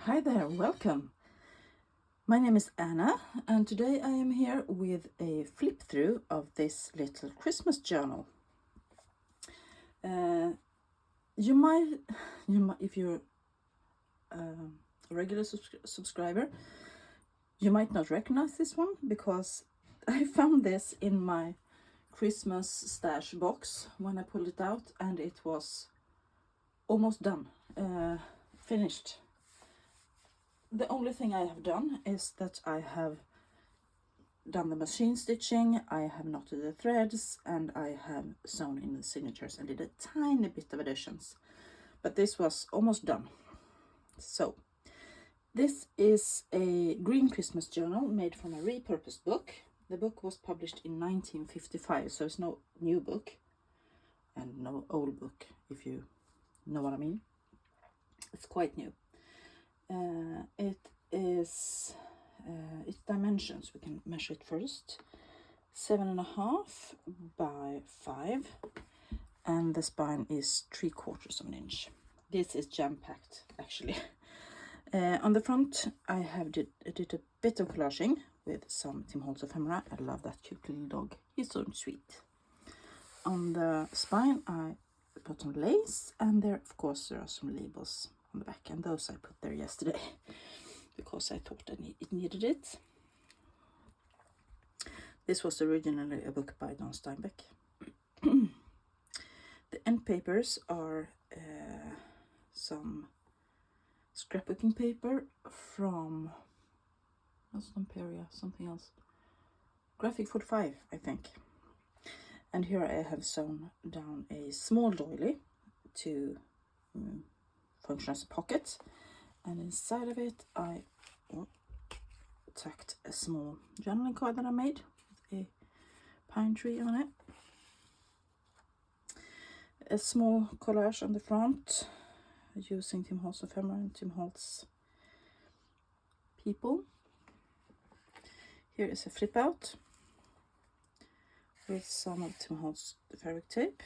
Hi there, welcome. My name is Anna, and today I am here with a flip through of this little Christmas journal. You might, if you're a regular subscriber, you might not recognize this one because I found this in my Christmas stash box when I pulled it out, and it was almost done, finished. The only thing I have done is that I have done the machine stitching, I have knotted the threads, and I have sewn in the signatures and did a tiny bit of additions. But this was almost done. So, this is a green Christmas journal made from a repurposed book. The book was published in 1955, so it's no new book and no old book, if you know what I mean. It's quite new. Its dimensions, we can measure it first. 7.5 by 5, and the spine is 3/4 of an inch. This is jam-packed, actually. On the front, I did a bit of collaging with some Tim Holtz ephemera. I love that cute little dog. He's so sweet. On the spine, I put some lace, and there are some labels on the back, and those I put there yesterday because I thought it needed it. This was originally a book by Don Steinbeck. The end papers are some scrapbooking paper from something else. Graphic 45, I think. And here I have sewn down a small doily to function as a pocket, and inside of it I tucked a small journaling card that I made with a pine tree on it. A small collage on the front using Tim Holtz ephemera and Tim Holtz people. Here is a flip out with some of Tim Holtz fabric tape,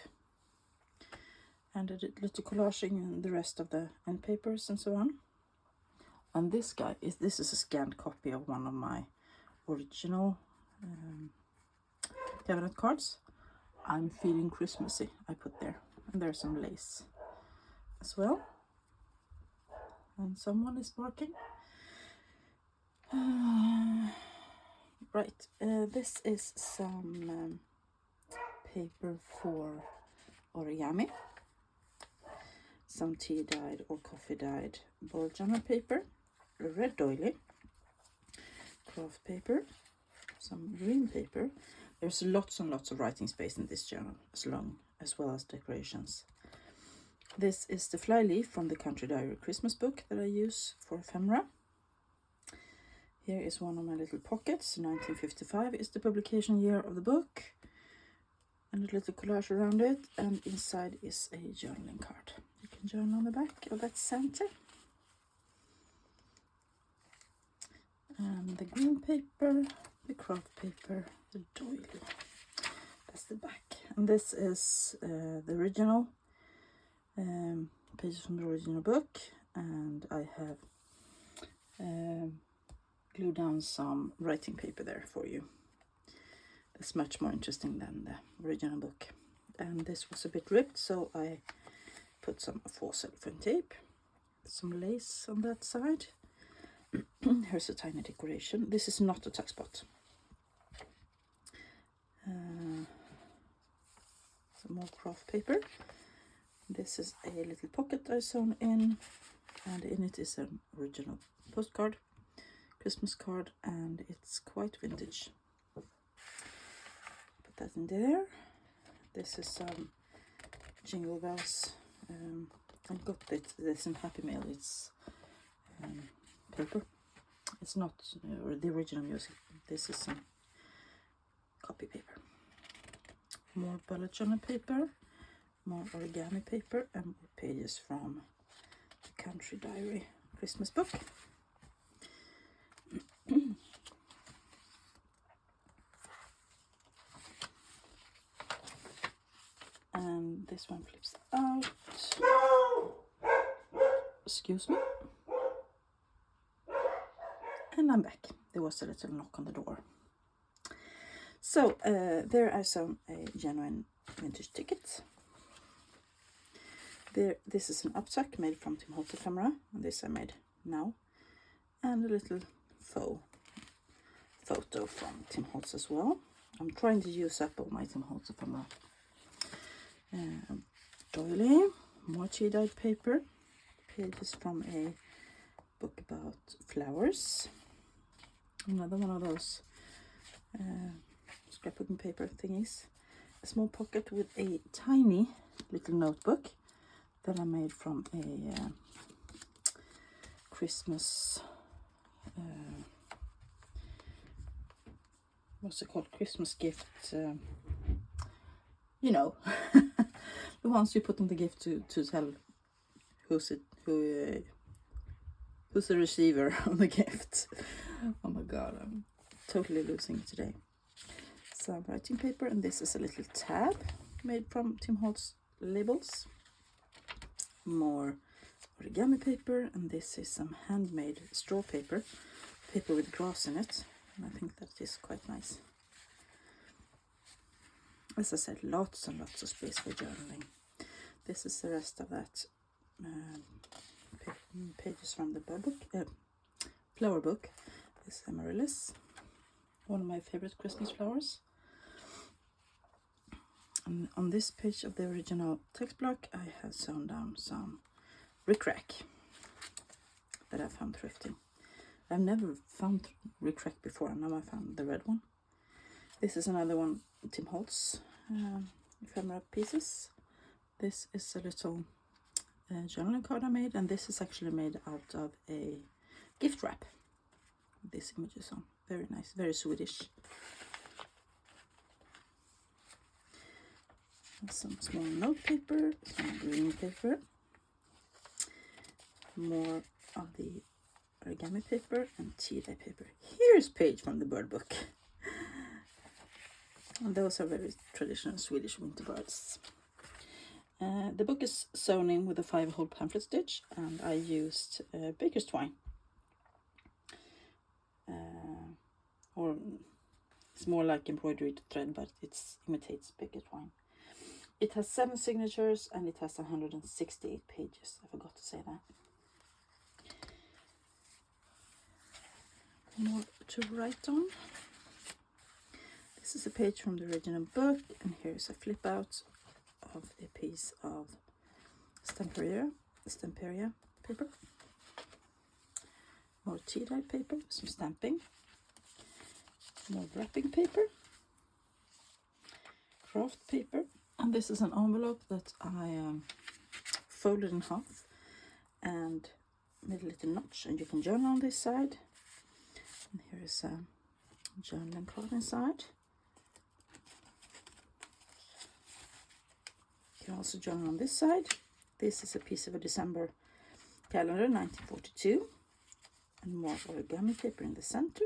and a little collaging and the rest of the end papers and so on. And this is a scanned copy of one of my original cabinet cards. I'm feeling Christmassy, I put there, and there's some lace as well. And someone is barking. Right, this is some paper for origami. Some tea dyed or coffee dyed bullet journal paper, a red doily, craft paper, some green paper. There's lots and lots of writing space in this journal, as well as decorations. This is the flyleaf from the Country Diary Christmas book that I use for ephemera. Here is one of my little pockets. 1955 is the publication year of the book, and a little collage around it, and inside is a journaling card. You can journal on the back of that Santa. And the green paper, the craft paper, the doily. That's the back. And this is the original pages from the original book, and I have glued down some writing paper there for you. That's much more interesting than the original book. And this was a bit ripped, so I put some faux cellophane tape, some lace on that side. Here's a tiny decoration. This is not a tuck spot. Some more craft paper. This is a little pocket I sewn in, and in it is an original postcard, Christmas card, and it's quite vintage. Put that in there. This is some Jingle Bells. I got this in Happy Mail. It's paper. It's not the original music. This is some copy paper. More bullet journal paper, more origami paper, and more pages from the Country Diary Christmas book. And this one flips out. Excuse me. And I'm back. There was a little knock on the door. So there I saw a genuine vintage ticket. This is an uptuck made from Tim Holtz ephemera, and this I made now. And a little faux photo from Tim Holtz as well. I'm trying to use up all my Tim Holtz ephemera. Doily, more tea-dyed paper, pages from a book about flowers. Another one of those scrapbooking paper thingies. A small pocket with a tiny little notebook that I made from a Christmas, what's it called? Christmas gift, you know, the ones you put on the gift to tell who's the receiver of the gift. Oh my god, I'm totally losing it today. Some writing paper, and this is a little tab made from Tim Holtz labels. More origami paper, and this is some handmade straw paper with grass in it, and I think that is quite nice. As I said, lots and lots of space for journaling. This is the rest of that pages from the bird book, flower book. This is amaryllis, one of my favorite Christmas flowers. And on this page of the original text block, I have sewn down some rickrack that I found thrifting. I've never found rickrack before, and now I found the red one. This is another one, Tim Holtz ephemera pieces. This is a little journaling card I made, and this is actually made out of a gift wrap. This image is on. Very nice, very Swedish. Some small note paper, some green paper, more of the origami paper and tea-dye paper. Here's a page from the bird book. And those are very traditional Swedish winter birds. The book is sewn in with a 5-hole pamphlet stitch, and I used baker's twine. Or it's more like embroidery thread, but it imitates baker's twine. It has 7 signatures and it has 168 pages. I forgot to say that. More to write on. This is a page from the original book, and here's a flip out of a piece of stamperia paper. More tea-dyed paper, some stamping. More wrapping paper. Craft paper. And this is an envelope that I folded in half and made a little notch, and you can journal on this side. And here is a journaling card inside. You can also journal on this side. This is a piece of a December calendar, 1942. And more origami paper in the center.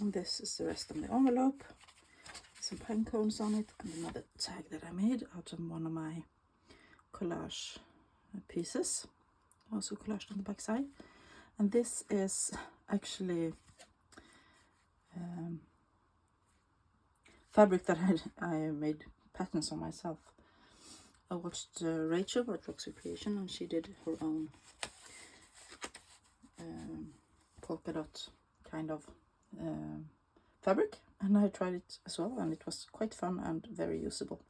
And this is the rest of the envelope. Some pine cones on it, and another tag that I made out of one of my collage pieces, also collaged on the back side. And this is actually fabric that I made patterns on myself. I watched Rachel at Roxy Creation, and she did her own polka dot kind of fabric, and I tried it as well, and it was quite fun and very usable.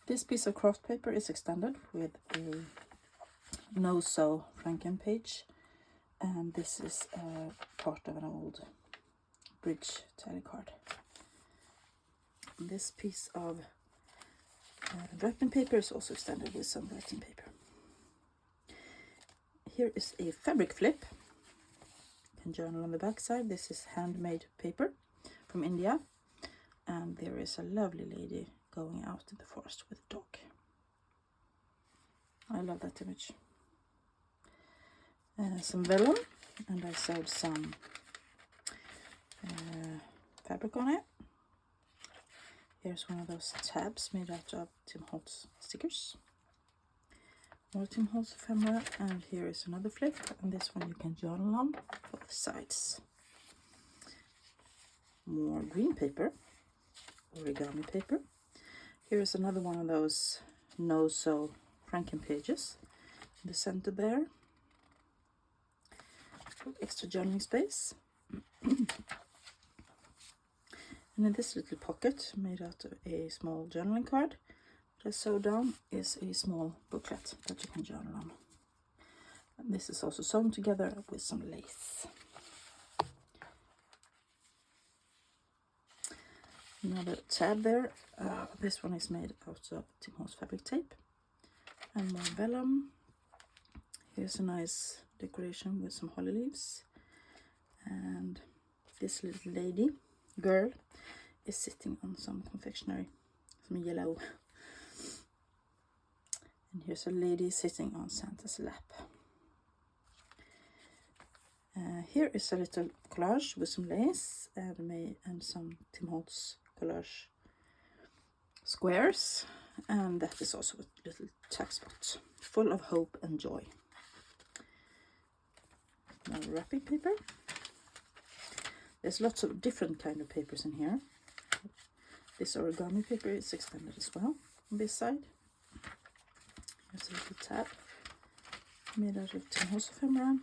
This piece of craft paper is extended with a no-sew Franken page, and this is part of an old bridge tally card. And this piece of wrapping paper is also extended with some writing paper. Here is a fabric flip. You can journal on the back side. This is handmade paper from India, and there is a lovely lady going out in the forest with a dog. I love that image. Some vellum, and I sewed some fabric on it. Here's one of those tabs made out of Tim Holtz stickers. more Tim Holtz ephemera, and here is another flip, and this one you can journal on both sides. More green paper, origami paper. Here is another one of those no-sew Franken pages in the center there. Extra journaling space. And in this little pocket made out of a small journaling card that I sewed down is a small booklet that you can journal on. And this is also sewn together with some lace. Another tab there. This one is made out of Tim Holtz fabric tape and more vellum. Here's a nice decoration with some holly leaves, and this little girl is sitting on some confectionery, some yellow, and here's a lady sitting on Santa's lap. Here is a little collage with some lace and some Tim Holtz collage squares, and that is also a little tack spot full of hope and joy. More wrapping paper. There's lots of different kind of papers in here. This origami paper is extended as well on this side. There's a little tab made out of Tim Holtz ephemera.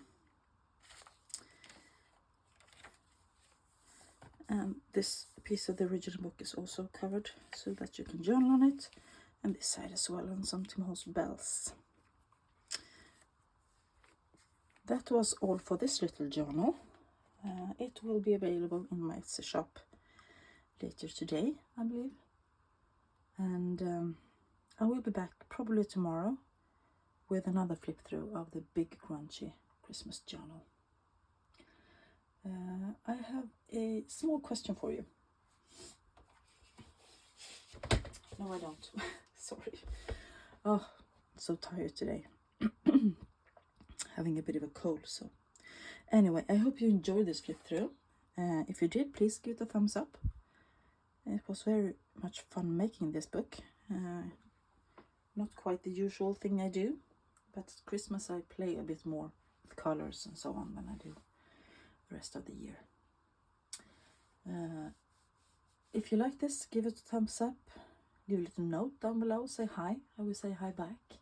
And this piece of the original book is also covered so that you can journal on it. And this side as well, and some Tim Holtz bells. That was all for this little journal. It will be available in my Etsy shop later today, I believe. And I will be back probably tomorrow with another flip through of the big grungy Christmas journal. I have a small question for you. No, I don't. Sorry. Oh, so tired today. Having a bit of a cold, so anyway, I hope you enjoyed this flip through. If you did, please give it a thumbs up. It was very much fun making this book. Not quite the usual thing I do, but at Christmas I play a bit more with colors and so on than I do the rest of the year. If you like this, give it a thumbs up. Leave a little note down below. Say hi. I will say hi back.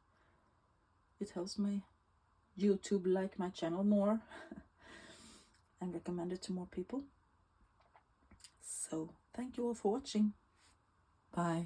It helps my YouTube like my channel more and recommend it to more people. So thank you all for watching. Bye.